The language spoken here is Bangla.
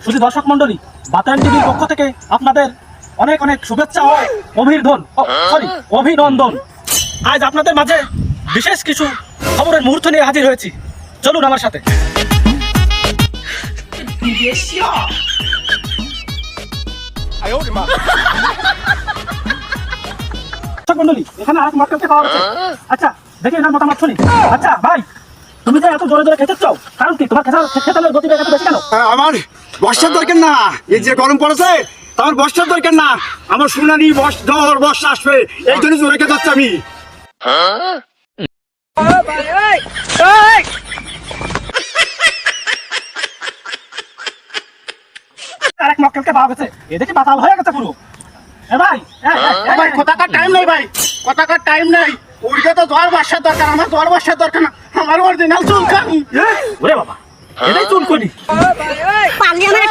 শুধু দর্শক মন্ডলী, বাতায়ন টিভির পক্ষ থেকে আপনাদের অনেক অনেক শুভেচ্ছা ও অভিনন্দন। আজ আপনাদের মাঝে বিশেষ কিছু খবরের মুহূর্ত নিয়ে হাজির হয়েছি। চলুন আমার সাথে। দর্শক মন্ডলী, এখানে আরেক মক্কেলকে পাওয়া গেছে। আচ্ছা, দেখি এনার মতামত শুনি। আচ্ছা ভাই, তুমি যে এত জোরে জোরে খেতে চাও, কারণ কি? তোমার খেতালের গতিবেগ এত বেশি কেন? আমার বর্ষার দরকার না, এই যে গরম পড়েছে, আমার বর্ষার দরকার না। আমার শুনানি বর্ষা আসবে, এই জন্য জোরে খেতে হচ্ছে আমি। আরেক মক্কেলকে পাওয়া গেছে। এ দেখি বাতাল হয়ে গেছে পুরো। এ ভাই, ভাই কথাকার টাইম নেই, ভাই কথাকার টাইম নেই। ওইটা তো জোয়ার বর্ষার দরকার, আমার জোয়ার বর্ষার দরকার না। আমার অরিজিনাল চুলকানি। ওরে বাবা, এটাই চুল করি। পারলি আমার